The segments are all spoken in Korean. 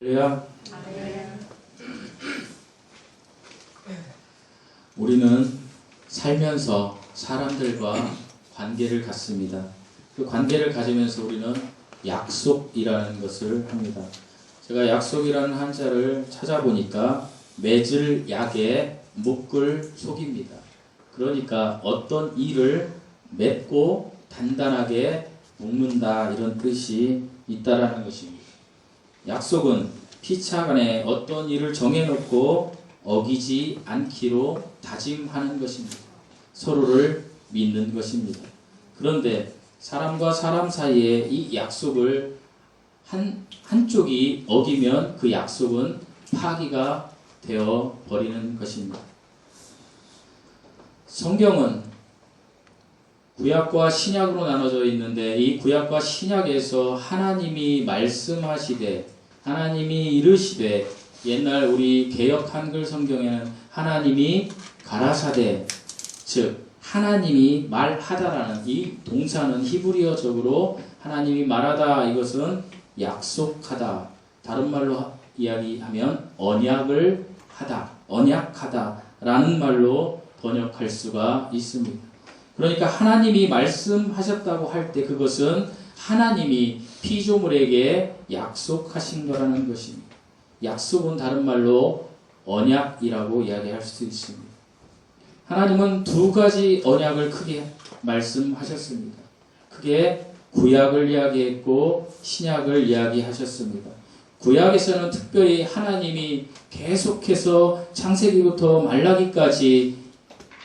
할렐루야. 우리는 살면서 사람들과 관계를 갖습니다. 그 관계를 가지면서 우리는 약속이라는 것을 합니다. 제가 약속이라는 한자를 찾아보니까 맺을 약에 묶을 속입니다. 그러니까 어떤 일을 맺고 단단하게 묶는다, 이런 뜻이 있다라는 것입니다. 약속은 피차 간에 어떤 일을 정해놓고 어기지 않기로 다짐하는 것입니다. 서로를 믿는 것입니다. 그런데 사람과 사람 사이에 이 약속을 한쪽이 어기면 그 약속은 파기가 되어 버리는 것입니다. 성경은 구약과 신약으로 나눠져 있는데, 이 구약과 신약에서 하나님이 말씀하시되, 하나님이 이르시되, 옛날 우리 개역 한글 성경에는 하나님이 가라사대, 즉 하나님이 말하다라는 이 동사는 히브리어적으로 하나님이 말하다, 이것은 약속하다, 다른 말로 이야기하면 언약을 하다, 언약하다라는 말로 번역할 수가 있습니다. 그러니까 하나님이 말씀하셨다고 할 때 그것은 하나님이 피조물에게 약속하신 거라는 것입니다. 약속은 다른 말로 언약이라고 이야기할 수 있습니다. 하나님은 두 가지 언약을 크게 말씀하셨습니다. 크게 구약을 이야기했고 신약을 이야기하셨습니다. 구약에서는 특별히 하나님이 계속해서 창세기부터 말라기까지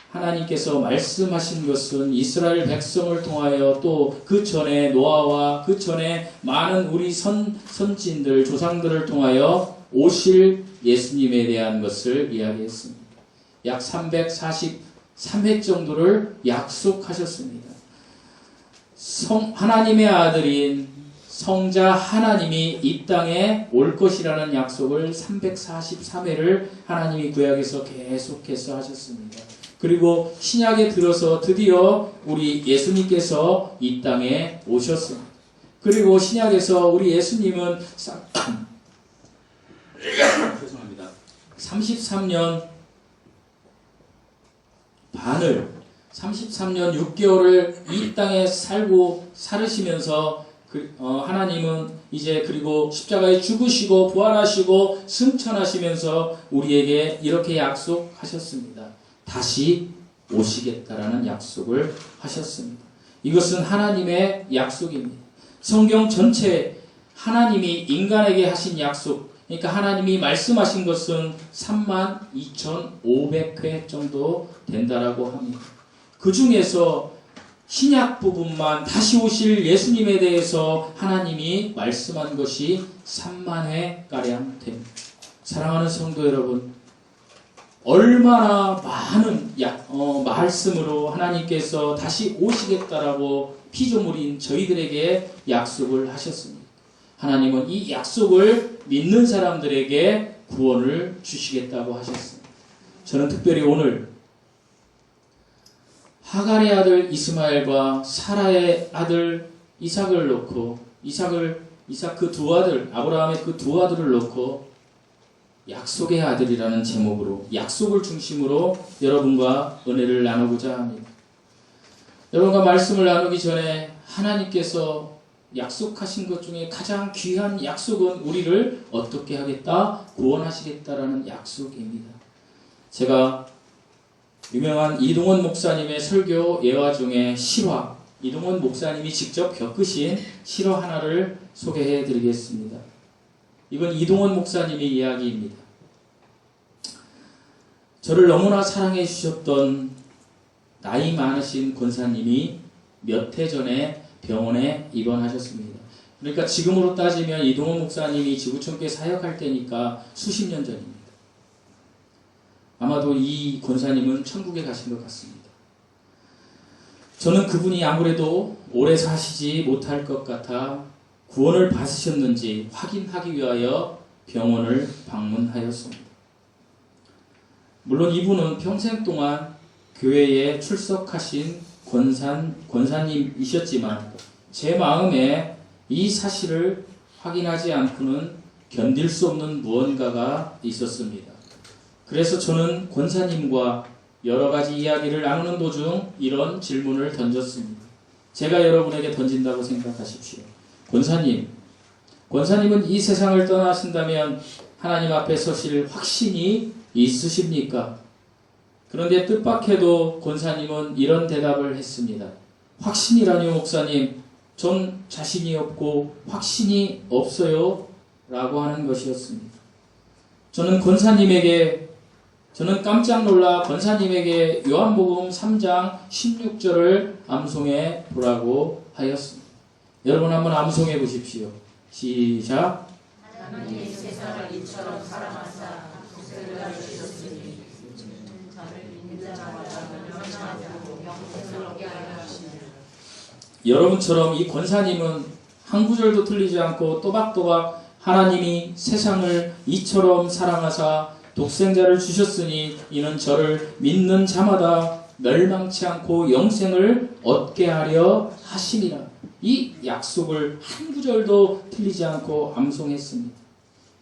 하나님께서 말씀하신 것은 이스라엘 백성을 통하여, 또 그 전에 노아와 그 전에 많은 우리 선진들, 조상들을 통하여 오실 예수님에 대한 것을 이야기했습니다. 약 343회 정도를 약속하셨습니다. 하나님의 아들인 성자 하나님이 이 땅에 올 것이라는 약속을 343회를 하나님이 구약에서 계속해서 하셨습니다. 그리고 신약에 들어서 드디어 우리 예수님께서 이 땅에 오셨습니다. 그리고 신약에서 우리 예수님은 33년 반을, 33년 6개월을 이 땅에 살고 살으시면서 하나님은 이제 그리고 십자가에 죽으시고 부활하시고 승천하시면서 우리에게 이렇게 약속하셨습니다. 다시 오시겠다라는 약속을 하셨습니다. 이것은 하나님의 약속입니다. 성경 전체 하나님이 인간에게 하신 약속, 그러니까 하나님이 말씀하신 것은 32,500회 정도 된다라고 합니다. 그 중에서 신약 부분만 다시 오실 예수님에 대해서 하나님이 말씀한 것이 30,000회가량 됩니다. 사랑하는 성도 여러분, 얼마나 많은 말씀으로 하나님께서 다시 오시겠다라고 피조물인 저희들에게 약속을 하셨습니다. 하나님은 이 약속을 믿는 사람들에게 구원을 주시겠다고 하셨습니다. 저는 특별히 오늘 하갈의 아들 이스마엘과 사라의 아들 이삭을 놓고, 이삭 그 두 아들, 아브라함의 그 두 아들을 놓고 약속의 아들이라는 제목으로, 약속을 중심으로 여러분과 은혜를 나누고자 합니다. 여러분과 말씀을 나누기 전에 하나님께서 약속하신 것 중에 가장 귀한 약속은 우리를 어떻게 하겠다? 구원하시겠다라는 약속입니다. 제가 유명한 이동원 목사님의 설교 예화 중에 실화, 이동원 목사님이 직접 겪으신 실화 하나를 소개해 드리겠습니다. 이건 이동원 목사님의 이야기입니다. 저를 너무나 사랑해 주셨던 나이 많으신 권사님이 몇 해 전에 병원에 입원하셨습니다. 그러니까 지금으로 따지면 이동원 목사님이 지구촌교회 사역할 때니까 수십 년 전입니다. 아마도 이 권사님은 천국에 가신 것 같습니다. 저는 그분이 아무래도 오래 사시지 못할 것 같아 구원을 받으셨는지 확인하기 위하여 병원을 방문하였습니다. 물론 이분은 평생 동안 교회에 출석하신 권사님이셨지만 제 마음에 이 사실을 확인하지 않고는 견딜 수 없는 무언가가 있었습니다. 그래서 저는 권사님과 여러 가지 이야기를 나누는 도중 이런 질문을 던졌습니다. 제가 여러분에게 던진다고 생각하십시오. 권사님은 이 세상을 떠나신다면 하나님 앞에 서실 확신이 있으십니까? 그런데 뜻밖에도 권사님은 이런 대답을 했습니다. 확신이라뇨, 목사님? 전 자신이 없고 확신이 없어요. 라고 하는 것이었습니다. 저는 깜짝 놀라 권사님에게 요한복음 3장 16절을 암송해 보라고 하였습니다. 여러분 한번 암송해 보십시오. 시작. 하나님이 세상을 이처럼 사랑하사 독생자를 주셨으니 저를 믿는 자마다 멸망하지 않고 영생을 얻게 하려 하시니라. 여러분처럼 이 권사님은 한 구절도 틀리지 않고 또박또박 하나님이 세상을 이처럼 사랑하사 독생자를 주셨으니 이는 저를 믿는 자마다 멸망치 않고 영생을 얻게 하려 하심이라. 이 약속을 한 구절도 틀리지 않고 암송했습니다.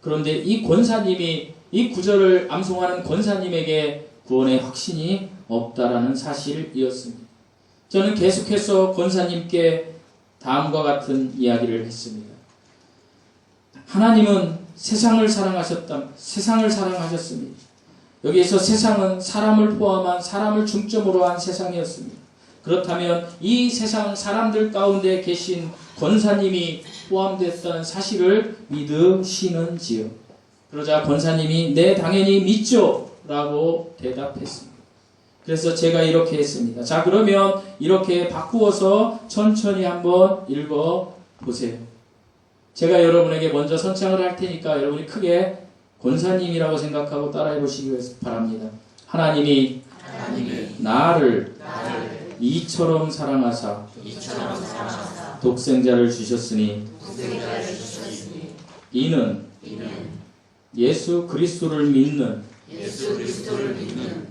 그런데 이 권사님이 이 구절을 암송하는 권사님에게 구원의 확신이 없다라는 사실이었습니다. 저는 계속해서 권사님께 다음과 같은 이야기를 했습니다. 하나님은 세상을 사랑하셨습니다. 여기에서 세상은 사람을 포함한 사람을 중점으로 한 세상이었습니다. 그렇다면 이 세상 사람들 가운데 계신 권사님이 포함됐다는 사실을 믿으시는지요? 그러자 권사님이 네, 당연히 믿죠 라고 대답했습니다. 그래서 제가 이렇게 했습니다. 자, 그러면 이렇게 바꾸어서 천천히 한번 읽어보세요. 제가 여러분에게 먼저 선창을 할 테니까 여러분이 크게 권사님이라고 생각하고 따라해 보시기 바랍니다. 하나님이 나를 이처럼 사랑하사 독생자를 주셨으니 이는 예수 그리스도를 믿는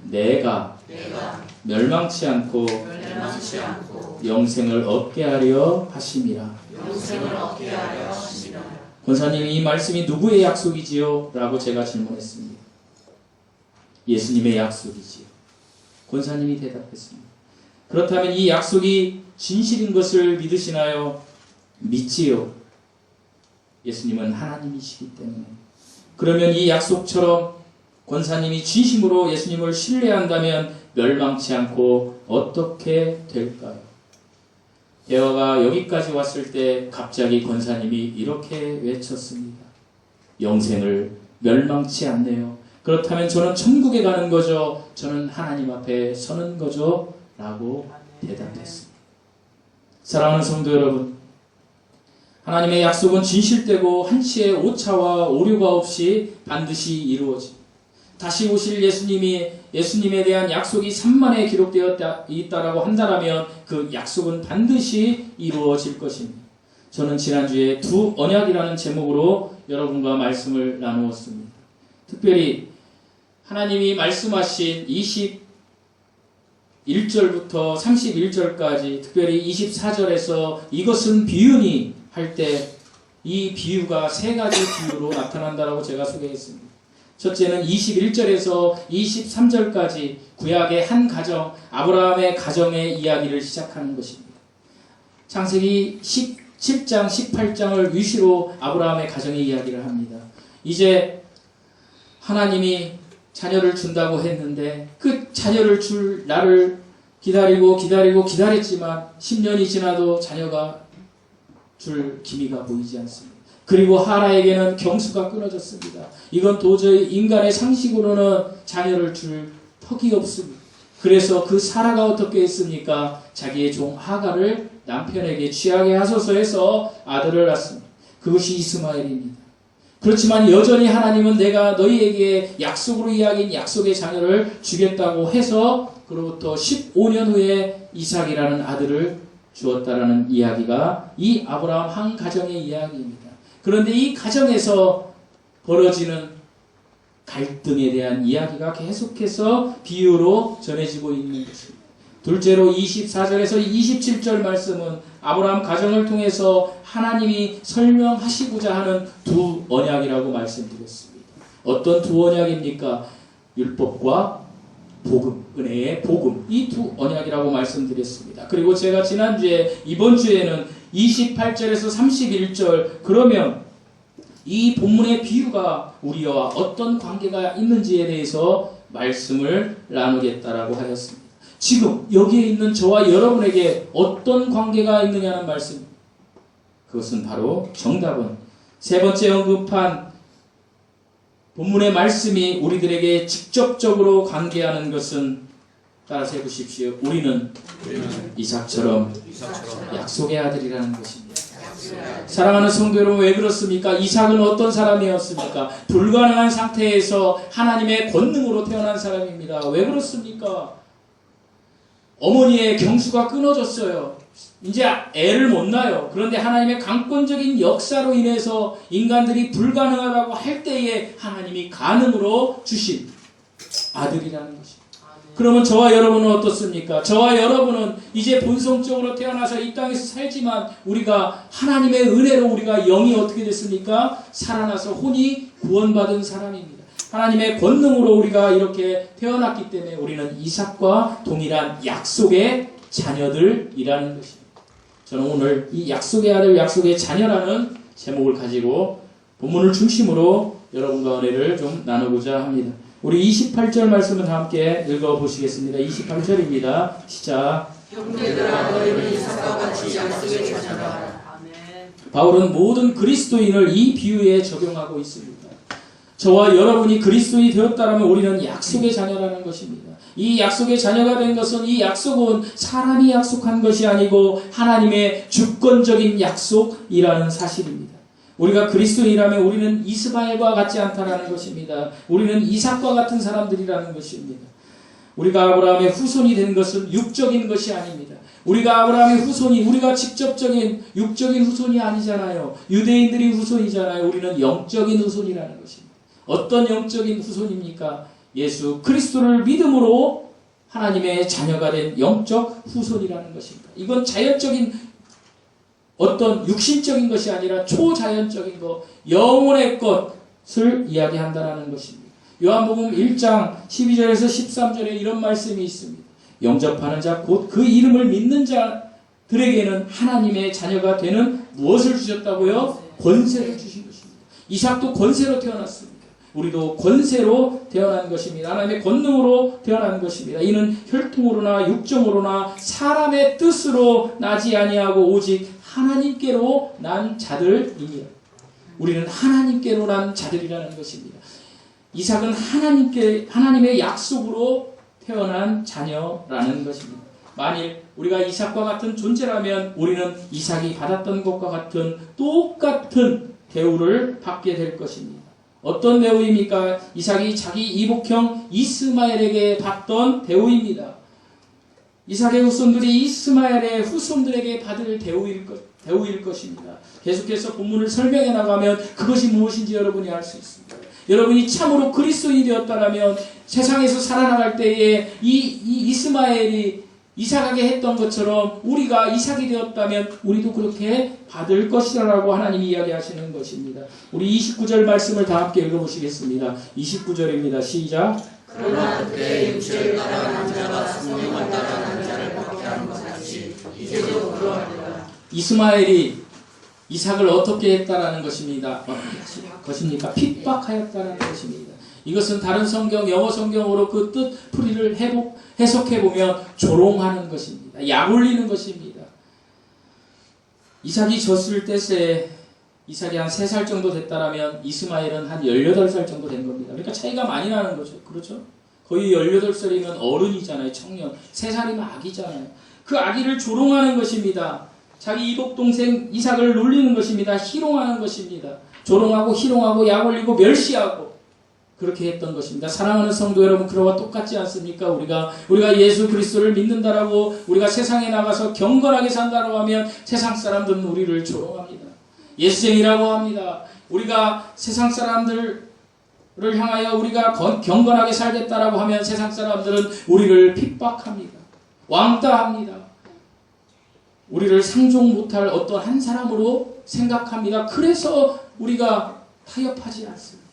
내가 멸망치 않고 영생을 얻게 하려 하심이라. 권사님, 이 말씀이 누구의 약속이지요? 라고 제가 질문했습니다. 예수님의 약속이지요. 권사님이 대답했습니다. 그렇다면 이 약속이 진실인 것을 믿으시나요? 믿지요. 예수님은 하나님이시기 때문에. 그러면 이 약속처럼 권사님이 진심으로 예수님을 신뢰한다면 멸망치 않고 어떻게 될까요? 대화가 여기까지 왔을 때 갑자기 권사님이 이렇게 외쳤습니다. 영생을 멸망치 않네요. 그렇다면 저는 천국에 가는 거죠. 저는 하나님 앞에 서는 거죠. 라고 대답했습니다. 사랑하는 성도 여러분, 하나님의 약속은 진실되고 한치의 오차와 오류가 없이 반드시 이루어집니다. 다시 오실 예수님에 대한 약속이 3만에 기록되어 있다라고 한다면 그 약속은 반드시 이루어질 것입니다. 저는 지난주에 두 언약이라는 제목으로 여러분과 말씀을 나누었습니다. 특별히 하나님이 말씀하신 21절부터 31절까지, 특별히 24절에서 이것은 비유니 할 때 이 비유가 세 가지 비유로 나타난다라고 제가 소개했습니다. 첫째는 21절에서 23절까지 구약의 한 가정, 아브라함의 가정의 이야기를 시작하는 것입니다. 창세기 17장, 18장을 위시로 아브라함의 가정의 이야기를 합니다. 이제 하나님이 자녀를 준다고 했는데 그 자녀를 줄 나를 기다렸지만 10년이 지나도 자녀가 줄 기미가 보이지 않습니다. 그리고 하라에게는 경수가 끊어졌습니다. 이건 도저히 인간의 상식으로는 자녀를 줄 턱이 없습니다. 그래서 그 사라가 어떻게 했습니까? 자기의 종 하가를 남편에게 취하게 하소서 해서 아들을 낳습니다. 그것이 이스마엘입니다. 그렇지만 여전히 하나님은 내가 너희에게 약속으로 이야기한 약속의 자녀를 주겠다고 해서 그로부터 15년 후에 이삭이라는 아들을 주었다라는 이야기가 이 아브라함 한 가정의 이야기입니다. 그런데 이 가정에서 벌어지는 갈등에 대한 이야기가 계속해서 비유로 전해지고 있는 것입니다. 둘째로 24절에서 27절 말씀은 아브라함 가정을 통해서 하나님이 설명하시고자 하는 두 언약이라고 말씀드렸습니다. 어떤 두 언약입니까? 율법과 복음, 은혜의 복음, 이 두 언약이라고 말씀드렸습니다. 그리고 제가 지난주에, 이번 주에는 28절에서 31절, 그러면 이 본문의 비유가 우리와 어떤 관계가 있는지에 대해서 말씀을 나누겠다라고 하였습니다. 지금 여기에 있는 저와 여러분에게 어떤 관계가 있느냐는 말씀, 그것은 바로 정답은 세 번째 언급한 본문의 말씀이 우리들에게 직접적으로 관계하는 것은, 따라서 해보십시오. 우리는 이삭처럼 약속의 아들이라는 것입니다. 사랑하는 성도 여러분, 왜 그렇습니까? 이삭은 어떤 사람이었습니까? 불가능한 상태에서 하나님의 권능으로 태어난 사람입니다. 왜 그렇습니까? 어머니의 경수가 끊어졌어요. 이제 애를 못 낳아요. 그런데 하나님의 강권적인 역사로 인해서 인간들이 불가능하다고 할 때에 하나님이 가능으로 주신 아들이라는 것입니다. 그러면 저와 여러분은 어떻습니까? 저와 여러분은 이제 본성적으로 태어나서 이 땅에서 살지만 우리가 하나님의 은혜로 우리가 영이 어떻게 됐습니까? 살아나서 혼이 구원받은 사람입니다. 하나님의 권능으로 우리가 이렇게 태어났기 때문에 우리는 이삭과 동일한 약속의 자녀들이라는 것입니다. 저는 오늘 이 약속의 아들, 약속의 자녀라는 제목을 가지고 본문을 중심으로 여러분과 은혜를 좀 나누고자 합니다. 우리 28절 말씀을 함께 읽어보시겠습니다. 28절입니다. 시작. 형제들아, 너희는 이삭과 같이 약속의 자녀라. 바울은 모든 그리스도인을 이 비유에 적용하고 있습니다. 저와 여러분이 그리스도인이 되었다면 우리는 약속의 자녀라는 것입니다. 이 약속의 자녀가 된 것은, 이 약속은 사람이 약속한 것이 아니고 하나님의 주권적인 약속이라는 사실입니다. 우리가 그리스도인이라면 우리는 이스마엘과 같지 않다는 것입니다. 우리는 이삭과 같은 사람들이라는 것입니다. 우리가 아브라함의 후손이 된 것은 육적인 것이 아닙니다. 우리가 아브라함의 후손이, 우리가 직접적인 육적인 후손이 아니잖아요. 유대인들이 후손이잖아요. 우리는 영적인 후손이라는 것입니다. 어떤 영적인 후손입니까? 예수 그리스도를 믿음으로 하나님의 자녀가 된 영적 후손이라는 것입니다. 이건 자연적인 어떤 육신적인 것이 아니라 초자연적인 것, 영혼의 것을 이야기한다는 것입니다. 요한복음 1장 12절에서 13절에 이런 말씀이 있습니다. 영접하는 자, 곧 그 이름을 믿는 자들에게는 하나님의 자녀가 되는 무엇을 주셨다고요? 권세를 주신 것입니다. 이삭도 권세로 태어났습니다. 우리도 권세로 태어난 것입니다. 하나님의 권능으로 태어난 것입니다. 이는 혈통으로나 육정으로나 사람의 뜻으로 나지 아니하고 오직 하나님께로 난 자들이니라. 우리는 하나님께로 난 자들이라는 것입니다. 이삭은 하나님의 약속으로 태어난 자녀라는 것입니다. 만일 우리가 이삭과 같은 존재라면 우리는 이삭이 받았던 것과 같은 똑같은 대우를 받게 될 것입니다. 어떤 대우입니까? 이삭이 자기 이복형 이스마엘에게 받던 대우입니다. 이삭의 후손들이 이스마엘의 후손들에게 받을 대우일 것입니다. 계속해서 본문을 설명해 나가면 그것이 무엇인지 여러분이 알 수 있습니다. 여러분이 참으로 그리스도인이 되었다면 세상에서 살아나갈 때에 이 이스마엘이 이삭에게 했던 것처럼 우리가 이삭이 되었다면 우리도 그렇게 받을 것이라고 하나님이 이야기하시는 것입니다. 우리 29절 말씀을 다 함께 읽어보시겠습니다. 29절입니다. 시작. 그러나 그때 육체를 따라가는 자가 성령을 따라가는 자를 박해하는 것 같이 이제도 그러하리라. 이스마엘이 이삭을 어떻게 했다라는 것입니다. 핍박하였다는 것입니다. 이것은 다른 성경, 영어 성경으로 그 뜻 풀이를 해석해보면 조롱하는 것입니다. 약올리는 것입니다. 이삭이 졌을 때에 이삭이 한 3살 정도 됐다라면 이스마엘은 한 18살 정도 된 겁니다. 그러니까 차이가 많이 나는 거죠. 그렇죠? 거의 18살이면 어른이잖아요. 청년. 3살이면 아기잖아요. 그 아기를 조롱하는 것입니다. 자기 이복동생 이삭을 놀리는 것입니다. 희롱하는 것입니다. 조롱하고 희롱하고 약올리고 멸시하고 그렇게 했던 것입니다. 사랑하는 성도 여러분, 그러와 똑같지 않습니까? 우리가 예수 그리스도를 믿는다라고 우리가 세상에 나가서 경건하게 산다라고 하면 세상 사람들은 우리를 조롱합니다. 예수쟁이라고 합니다. 우리가 세상 사람들을 향하여 우리가 경건하게 살겠다라고 하면 세상 사람들은 우리를 핍박합니다. 왕따합니다. 우리를 상종 못할 어떤 한 사람으로 생각합니다. 그래서 우리가 타협하지 않습니다.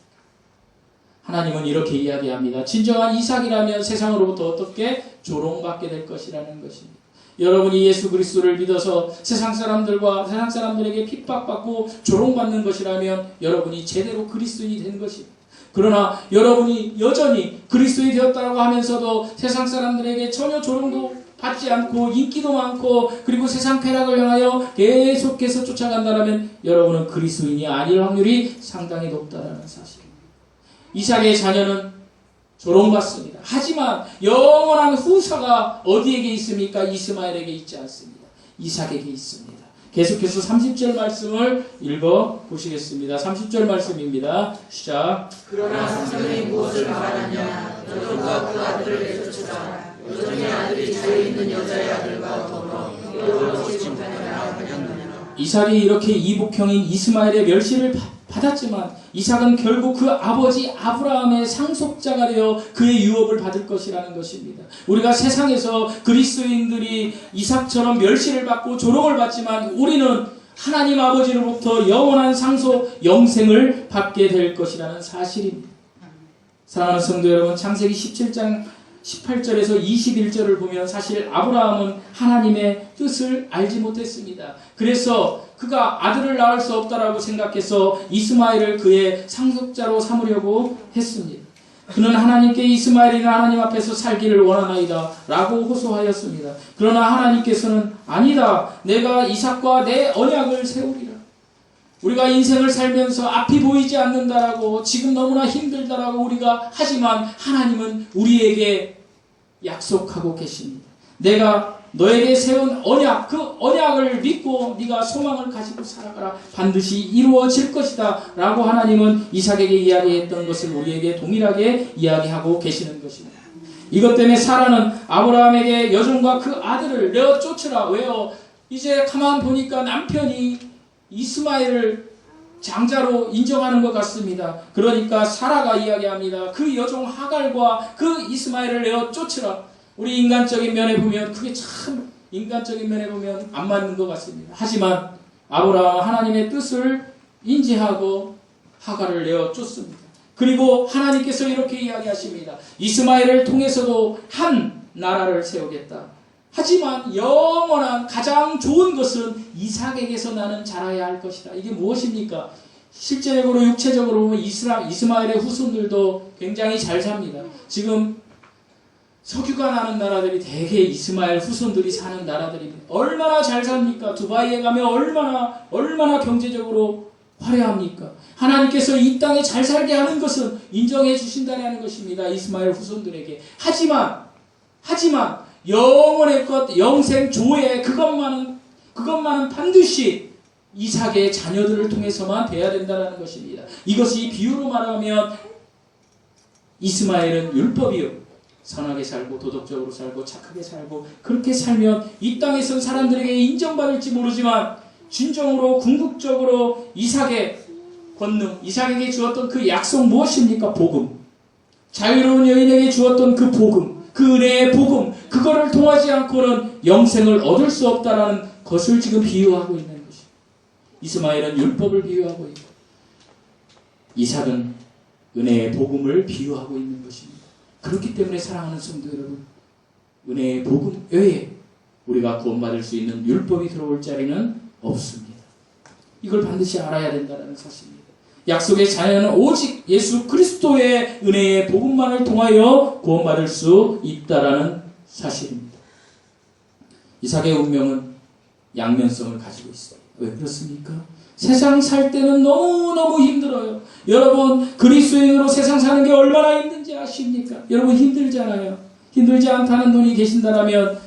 하나님은 이렇게 이야기합니다. 진정한 이삭이라면 세상으로부터 어떻게 조롱받게 될 것이라는 것입니다. 여러분이 예수 그리스도를 믿어서 세상 사람들에게 핍박받고 조롱받는 것이라면 여러분이 제대로 그리스도인이 된 것입니다. 그러나 여러분이 여전히 그리스도인이 되었다고 하면서도 세상 사람들에게 전혀 조롱도 받지 않고 인기도 많고 그리고 세상 쾌락을 향하여 계속해서 쫓아간다면 여러분은 그리스도인이 아닐 확률이 상당히 높다는 사실입니다. 이삭의 자녀는 조롱받습니다. 하지만 영원한 후사가 어디에게 있습니까? 이스마엘에게 있지 않습니다. 이삭에게 있습니다. 계속해서 30절 말씀을 읽어보시겠습니다. 30절 말씀입니다. 시작. 그러나 삼손이 무엇을 바라느냐 여종과 그 아들을 내쫓으라. 여종의 아들이 자유 있는 여자의 아들과 더불어 여종을 심판하라 하였느니라. 이삭이 이렇게 이복형인 이스마엘의 멸시를 받았지만 이삭은 결국 그 아버지 아브라함의 상속자가 되어 그의 유업을 받을 것이라는 것입니다. 우리가 세상에서 그리스도인들이 이삭처럼 멸시를 받고 조롱을 받지만 우리는 하나님 아버지로부터 영원한 상속 영생을 받게 될 것이라는 사실입니다. 사랑하는 성도 여러분, 창세기 17장 18절에서 21절을 보면 사실 아브라함은 하나님의 뜻을 알지 못했습니다. 그래서 그가 아들을 낳을 수 없다라고 생각해서 이스마엘을 그의 상속자로 삼으려고 했습니다. 그는 하나님께 이스마엘이는 하나님 앞에서 살기를 원하나이다 라고 호소하였습니다. 그러나 하나님께서는 아니다. 내가 이삭과 내 언약을 세우리라. 우리가 인생을 살면서 앞이 보이지 않는다라고 지금 너무나 힘들다라고 우리가 하지만 하나님은 우리에게 약속하고 계십니다. 내가 너에게 세운 언약, 그 언약을 믿고 네가 소망을 가지고 살아가라. 반드시 이루어질 것이다 라고 하나님은 이삭에게 이야기했던 것을 우리에게 동일하게 이야기하고 계시는 것입니다. 이것 때문에 사라는 아브라함에게 여종과 그 아들을 내어 쫓으라. 왜요? 이제 가만 보니까 남편이 이스마엘을 장자로 인정하는 것 같습니다. 그러니까 사라가 이야기합니다. 그 여종 하갈과 그 이스마엘을 내어 쫓으라. 우리 인간적인 면에 보면 그게 참 인간적인 면에 보면 안 맞는 것 같습니다. 하지만 아브라함은 하나님의 뜻을 인지하고 하갈을 내어 쫓습니다. 그리고 하나님께서 이렇게 이야기하십니다. 이스마엘을 통해서도 한 나라를 세우겠다. 하지만 영원한 가장 좋은 것은 이삭에게서 나는 자라야 할 것이다. 이게 무엇입니까? 실제적으로 육체적으로 보면 이스마엘의 후손들도 굉장히 잘 삽니다. 지금 석유가 나는 나라들이 대개 이스마엘 후손들이 사는 나라들입니다. 얼마나 잘 삽니까? 두바이에 가면 얼마나 경제적으로 화려합니까? 하나님께서 이 땅에 잘 살게 하는 것은 인정해 주신다는 것입니다. 이스마엘 후손들에게. 하지만 영원의 것, 영생, 조회 그것만은 반드시 이삭의 자녀들을 통해서만 돼야 된다는 것입니다. 이것이 비유로 말하면 이스마엘은 율법이요. 선하게 살고 도덕적으로 살고 착하게 살고 그렇게 살면 이 땅에선 사람들에게 인정받을지 모르지만 진정으로 궁극적으로 이삭의 권능, 이삭에게 주었던 그 약속 무엇입니까? 복음. 자유로운 여인에게 주었던 그 복음, 그 은혜의 복음, 그거를 통하지 않고는 영생을 얻을 수 없다라는 것을 지금 비유하고 있는 것입니다. 이스마엘은 율법을 비유하고 있고 이삭은 은혜의 복음을 비유하고 있는 것입니다. 그렇기 때문에 사랑하는 성도 여러분, 은혜의 복음 외에 우리가 구원받을 수 있는 율법이 들어올 자리는 없습니다. 이걸 반드시 알아야 된다는 사실입니다. 약속의 자녀는 오직 예수 그리스도의 은혜의 복음만을 통하여 구원받을 수 있다라는 사실입니다. 이삭의 운명은 양면성을 가지고 있습니다. 왜 그렇습니까? 세상 살 때는 너무너무 힘들어요. 여러분, 그리스도인으로 세상 사는 게 얼마나 힘든지 아십니까? 여러분 힘들잖아요. 힘들지 않다는 분이 계신다면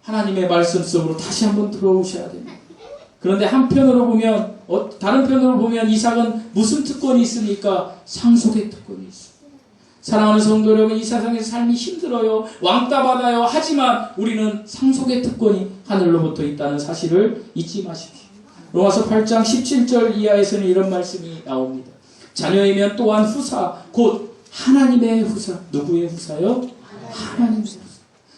하나님의 말씀 속으로 다시 한번 들어오셔야 됩니다. 그런데 한편으로 보면 다른 편으로 보면 이삭은 무슨 특권이 있습니까? 상속의 특권이 있습니다. 사랑하는 성도 여러분, 이 세상에서 삶이 힘들어요. 왕따 받아요. 하지만 우리는 상속의 특권이 하늘로부터 있다는 사실을 잊지 마십시오. 로마서 8장 17절 이하에서는 이런 말씀이 나옵니다. 자녀이면 또한 후사, 곧 하나님의 후사. 누구의 후사요? 하나님의 후사.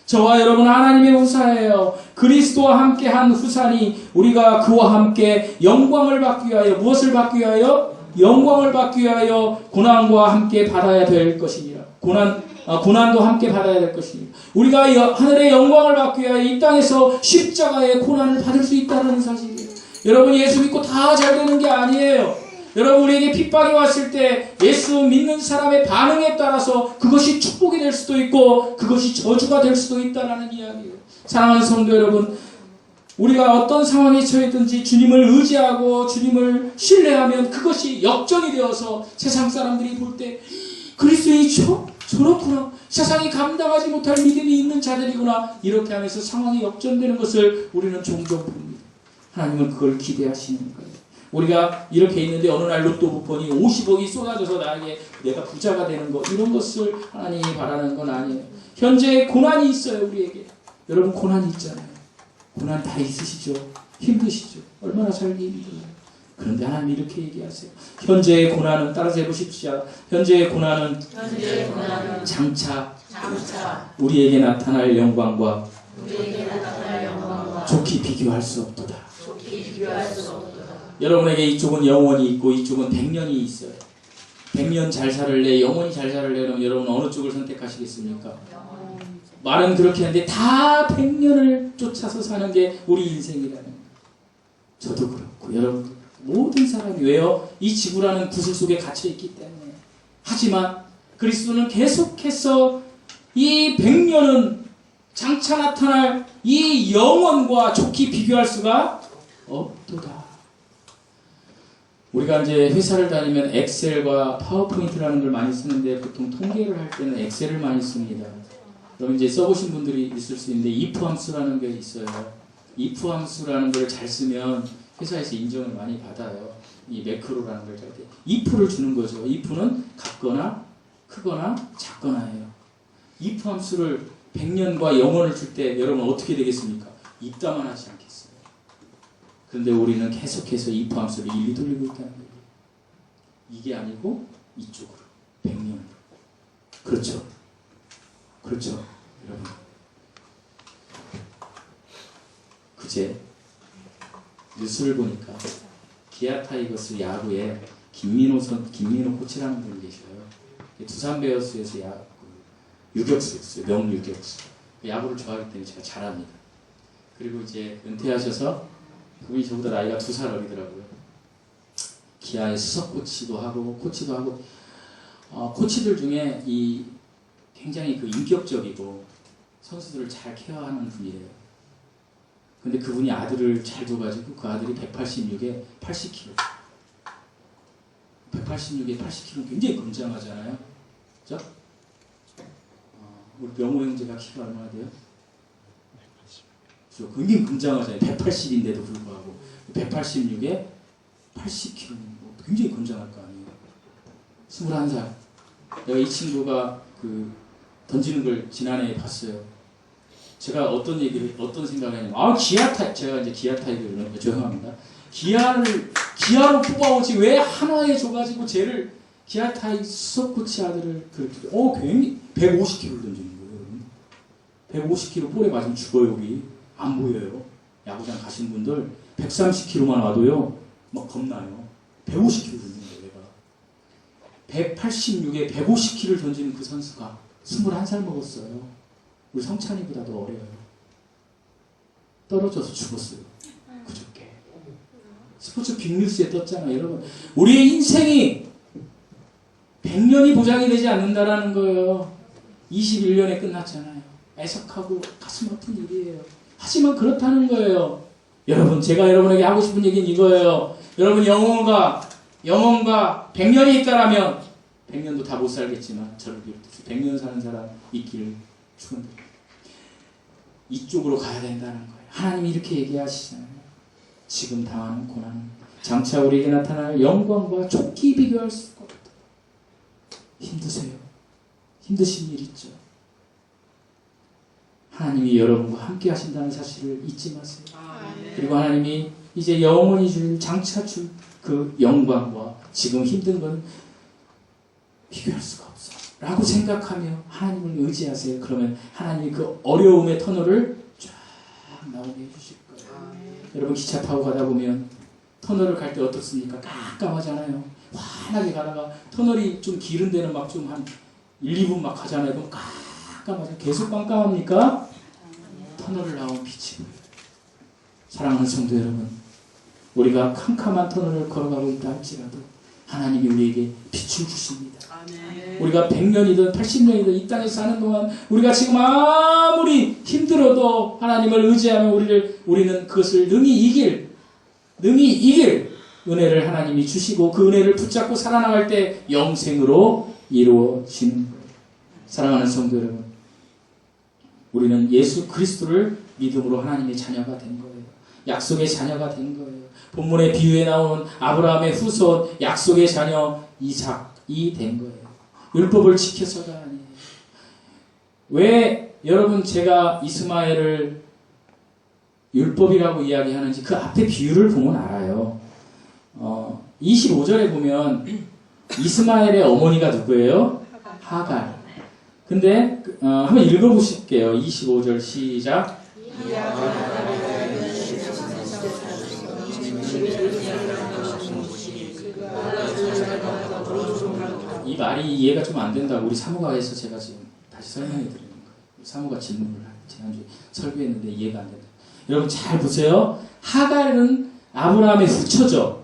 저와 여러분 하나님의 후사예요. 그리스도와 함께한 후산이 우리가 그와 함께 영광을 받기 위하여 무엇을 받기 위하여? 영광을 받기 위하여 고난과 함께 받아야 될 것이니라. 고난도 함께 받아야 될 것이니라. 우리가 하늘의 영광을 받기 위하여 이 땅에서 십자가의 고난을 받을 수 있다는 사실이에요. 여러분 예수 믿고 다 잘 되는 게 아니에요. 여러분 우리에게 핍박이 왔을 때 예수 믿는 사람의 반응에 따라서 그것이 축복이 될 수도 있고 그것이 저주가 될 수도 있다는 이야기예요. 사랑하는 성도 여러분, 우리가 어떤 상황에 처했든지 주님을 의지하고 주님을 신뢰하면 그것이 역전이 되어서 세상 사람들이 볼 때 그리스도인이 저렇구나, 세상이 감당하지 못할 믿음이 있는 자들이구나, 이렇게 하면서 상황이 역전되는 것을 우리는 종종 봅니다. 하나님은 그걸 기대하시는 거예요. 우리가 이렇게 있는데 어느 날 로또 쿠폰이 50억이 쏟아져서 나에게 내가 부자가 되는 것, 이런 것을 하나님이 바라는 건 아니에요. 현재 고난이 있어요. 우리에게. 여러분 고난이 있잖아요. 고난 다 있으시죠? 힘드시죠? 얼마나 살기 힘들어요. 그런데 하나님 이렇게 얘기하세요. 현재의 고난은, 따라서 해보십시오. 현재의 고난은 장차 우리에게 나타날 영광과 좋게 비교할 수 없도다. 여러분에게 이쪽은 영원히 있고 이쪽은 100년이 있어요. 100년 잘 살을래, 영원히 잘 살을래, 그러면 여러분 어느 쪽을 선택하시겠습니까? 말은 그렇게 하는데 다 100년을 쫓아서 사는 게 우리 인생이라는 거예요. 저도 그렇고 여러분 모든 사람이, 왜요? 이 지구라는 구슬 속에 갇혀있기 때문에. 하지만 그리스도는 계속해서 이 100년은 장차 나타날 이 영원과 좋게 비교할 수가 없도다. 우리가 이제 회사를 다니면 엑셀과 파워포인트라는 걸 많이 쓰는데 보통 통계를 할 때는 엑셀을 많이 씁니다. 그럼 이제 써보신 분들이 있을 수 있는데 if 함수라는 게 있어요. if 함수라는 걸 잘 쓰면 회사에서 인정을 많이 받아요. 이 매크로라는 걸 잘 때 if를 주는 거죠. if는 같거나 크거나 작거나예요. if 함수를 100년과 영원을 줄 때 여러분 어떻게 되겠습니까? 입다만 하지 않겠어요. 그런데 우리는 계속해서 if 함수를 일리 돌리고 있다는 거예요. 이게 아니고 이쪽으로 100년. 그렇죠. 그렇죠. 여러분. 그제 뉴스를 보니까 기아 타이거스 야구에 김민호 코치라는 분이 계셔요. 두산 베어스에서 유격수였어요. 명유격수. 야구를 좋아하기 때문에 제가 잘 압니다. 그리고 이제 은퇴하셔서 그분이 저보다 나이가 2살 어리더라고요. 기아의 수석 코치도 하고 코치들 중에 이 굉장히 그 인격적이고 선수들을 잘 케어하는 분이래요. 근데 그분이 아들을 잘 둬가지고 그 아들이 186에 80kg. 186에 80kg는 굉장히 건장하잖아요. 그죠? 우리 명호 형제가 키가 얼마나 돼요? 그죠? 굉장히 건장하잖아요. 180인데도 불구하고 186에 80kg는 굉장히 건장할 거 아니에요. 21살. 내가 이 친구가 던지는 걸 지난해에 봤어요. 제가 어떤 생각을 했냐면, 제가 이제 기아 타이거를, 죄송합니다. 기아로 뽑아오지 왜 한화에 줘가지고 쟤를, 기아 타이 수석 코치 아들을 그렇게, 괜히 150kg 던지는 거예요, 여러분. 150kg 볼에 맞으면 죽어요, 여기. 안 보여요. 야구장 가신 분들, 130kg만 와도요, 막 겁나요. 150kg 던지는 거예요, 얘가. 186에 150kg 던지는 그 선수가 21살 먹었어요. 우리 성찬이보다도 어려요. 떨어져서 죽었어요. 그저께. 스포츠 빅뉴스에 떴잖아요. 여러분, 우리의 인생이 100년이 보장이 되지 않는다라는 거예요. 21년에 끝났잖아요. 애석하고 가슴 아픈 일이에요. 하지만 그렇다는 거예요. 여러분, 제가 여러분에게 하고 싶은 얘기는 이거예요. 여러분, 영혼과 100년이 있다라면 100년도 다 못 살겠지만 저를 비롯해서 100년 사는 사람 있기를 축원드립니다. 이쪽으로 가야 된다는 거예요. 하나님이 이렇게 얘기하시잖아요. 지금 당하는 고난은 장차 우리에게 나타날 영광과 좋게 비교할 수가 없다. 힘드세요? 힘드신 일 있죠? 하나님이 여러분과 함께 하신다는 사실을 잊지 마세요. 그리고 하나님이 이제 영원히 장차 줄 그 영광과 지금 힘든 건 비교할 수가 없어 라고 생각하며 하나님을 의지하세요. 그러면 하나님이 그 어려움의 터널을 쫙 나오게 해주실 거예요. 여러분 기차 타고 가다 보면 터널을 갈 때 어떻습니까? 깜깜하잖아요. 환하게 가다가 터널이 좀 길은 데는 막 좀 한 1, 2분 막 가잖아요. 그럼 깜깜하죠. 계속 깜깜합니까? 터널을 나온 빛이 보여요. 사랑하는 성도 여러분, 우리가 캄캄한 터널을 걸어가고 있다 할지라도 하나님이 우리에게 빛을 주십니다. 우리가 100년이든 80년이든 이 땅에 사는 동안 우리가 지금 아무리 힘들어도 하나님을 의지하면 우리는 그것을 능히 이길 은혜를 하나님이 주시고 그 은혜를 붙잡고 살아나갈 때 영생으로 이루어지는 거예요. 사랑하는 성도 여러분, 우리는 예수 그리스도를 믿음으로 하나님의 자녀가 된 거예요. 약속의 자녀가 된 거예요. 본문의 비유에 나오는 아브라함의 후손, 약속의 자녀 이삭이 된 거예요. 율법을 지켜서가 아니에요. 왜 여러분 제가 이스마엘을 율법이라고 이야기하는지 그 앞에 비유를 보면 알아요. 25절에 보면 이스마엘의 어머니가 누구예요? 하갈. 근데 한번 읽어보실게요. 25절 시작. 이 말이 이해가 좀 안 된다고 우리 사무가에서 제가 지금 다시 설명해 드리는 거예요. 사무가 질문을 지난주에 설교했는데 이해가 안 된다. 여러분 잘 보세요. 하갈은 아브라함의 후처죠.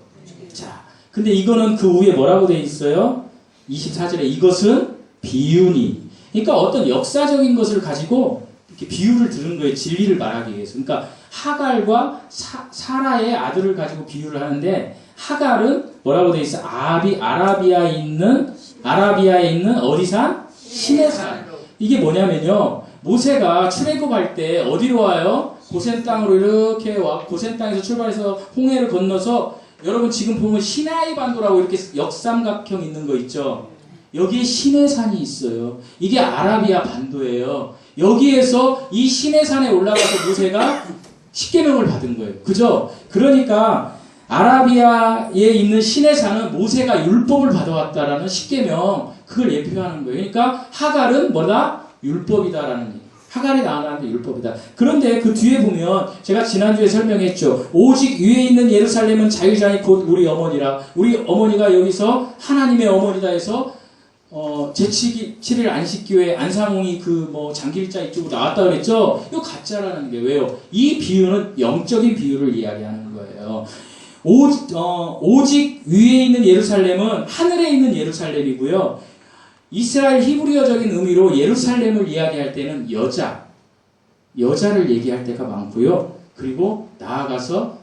자, 근데 이거는 그 위에 뭐라고 돼 있어요? 24절에 이것은 비유니. 그러니까 어떤 역사적인 것을 가지고 이렇게 비유를 들은 거예요. 진리를 말하기 위해서. 그러니까 하갈과 사라의 아들을 가지고 비유를 하는데 하갈은 뭐라고 돼 있어? 아라비아에 있는 어디산? 시내산. 이게 뭐냐면요. 모세가 출애굽할 때 어디로 와요? 고센 땅으로 이렇게 와. 고센 땅에서 출발해서 홍해를 건너서 여러분 지금 보면 시나이 반도라고 이렇게 역삼각형 있는 거 있죠? 여기에 시내산이 있어요. 이게 아라비아 반도예요. 여기에서 이 시내산에 올라가서 모세가 십계명을 받은 거예요. 그죠? 그러니까 아라비아에 있는 시내산은 모세가 율법을 받아왔다라는 십계명, 그걸 예표하는 거예요. 그러니까 하갈은 뭐다? 율법이다라는 얘기. 하갈이 나오는데 율법이다. 그런데 그 뒤에 보면 제가 지난주에 설명했죠. 오직 위에 있는 예루살렘은 자유자니 곧 우리 어머니라. 우리 어머니가 여기서 하나님의 어머니다 해서 제7일 안식교회 안상홍이 그 장길자 이쪽으로 나왔다 그랬죠. 이거 가짜라는 게 왜요? 이 비유는 영적인 비유를 이야기하는 거예요. 오직 위에 있는 예루살렘은 하늘에 있는 예루살렘이고요. 이스라엘 히브리어적인 의미로 예루살렘을 이야기할 때는 여자를 얘기할 때가 많고요. 그리고 나아가서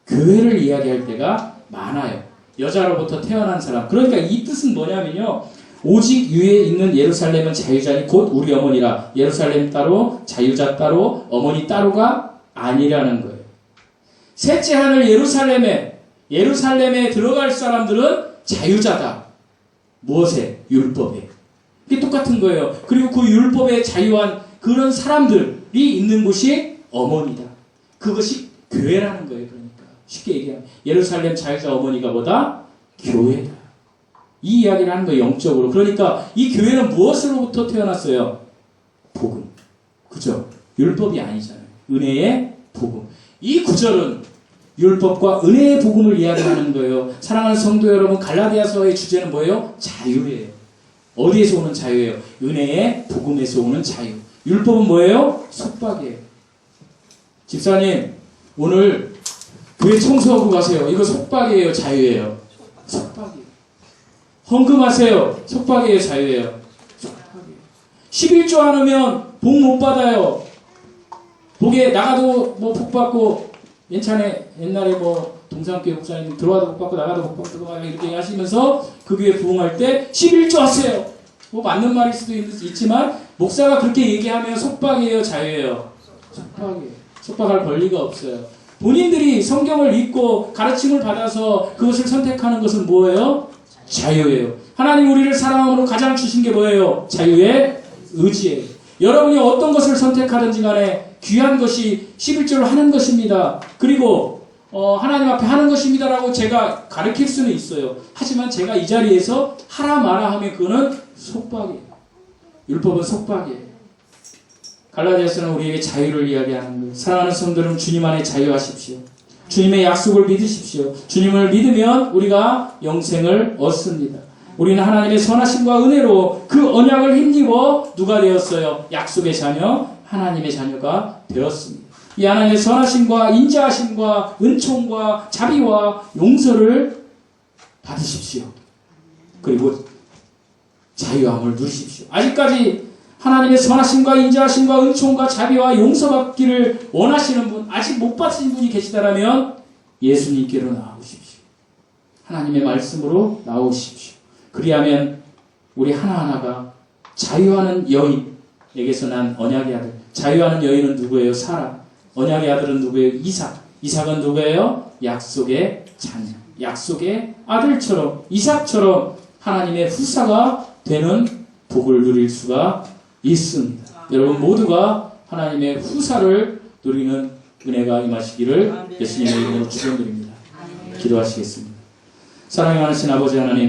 교회를 이야기할 때가 많아요. 여자로부터 태어난 사람. 그러니까 이 뜻은 뭐냐면요. 오직 위에 있는 예루살렘은 자유자니 곧 우리 어머니라. 예루살렘 따로 자유자 따로 어머니 따로가 아니라는 거예요. 셋째 하늘 예루살렘에 들어갈 사람들은 자유자다. 무엇에? 율법에. 이게 똑같은 거예요. 그리고 그 율법에 자유한 그런 사람들이 있는 곳이 어머니다. 그것이 교회라는 거예요. 그러니까 쉽게 얘기하면 예루살렘 자유자 어머니가 뭐다? 교회다. 이 이야기를 하는 거예요. 영적으로. 그러니까 이 교회는 무엇으로부터 태어났어요? 복음. 그죠? 율법이 아니잖아요. 은혜의 복음. 이 구절은 율법과 은혜의 복음을 이야기하는 거예요. 사랑하는 성도 여러분, 갈라디아서의 주제는 뭐예요? 자유예요. 어디에서 오는 자유예요? 은혜의 복음에서 오는 자유. 율법은 뭐예요? 속박이에요. 집사님, 오늘 교회 청소하고 가세요. 이거 속박이에요? 자유예요? 속박이에요. 헌금하세요. 속박이에요? 자유예요? 속박이에요. 11조 안 하면 복 못 받아요. 복에 나가도 복 받고 옛날에 동산교회 목사님 들어와도 복 받고 나가도 복 받고 이렇게 하시면서 그 교회 부흥할 때 11조 하세요. 맞는 말일 수도 있지만 목사가 그렇게 얘기하면 속박이에요? 자유예요? 속박이에요. 속박할 권리가 없어요. 본인들이 성경을 읽고 가르침을 받아서 그것을 선택하는 것은 뭐예요? 자유예요. 하나님 우리를 사랑함으로 가장 주신 게 뭐예요? 자유의 의지예요. 여러분이 어떤 것을 선택하든지 간에 귀한 것이 11조를 하는 것입니다. 그리고 하나님 앞에 하는 것입니다라고 제가 가르칠 수는 있어요. 하지만 제가 이 자리에서 하라 마라 하면 그거는 속박이에요. 율법은 속박이에요. 갈라디아서는 우리에게 자유를 이야기하는 거예요. 사랑하는 성도는 주님 안에 자유하십시오. 주님의 약속을 믿으십시오. 주님을 믿으면 우리가 영생을 얻습니다. 우리는 하나님의 선하심과 은혜로 그 언약을 힘입어 누가 되었어요? 약속의 자녀, 하나님의 자녀가 되었습니다. 이 하나님의 선하심과 인자하심과 은총과 자비와 용서를 받으십시오. 그리고 자유함을 누리십시오. 아직까지 하나님의 선하심과 인자하심과 은총과 자비와 용서받기를 원하시는 분, 아직 못 받으신 분이 계시다라면 예수님께로 나오십시오. 하나님의 말씀으로 나오십시오. 그리하면 우리 하나하나가 자유하는 여인에게서 난 언약의 아들. 자유하는 여인은 누구예요? 사라. 언약의 아들은 누구예요? 이삭. 이삭은 누구예요? 약속의 자녀. 약속의 아들처럼, 이삭처럼 하나님의 후사가 되는 복을 누릴 수가 있습니다. 여러분 모두가 하나님의 후사를 누리는 은혜가 임하시기를 예수님의 이름으로 축원드립니다. 기도하시겠습니다. 사랑이 많으신 아버지 하나님,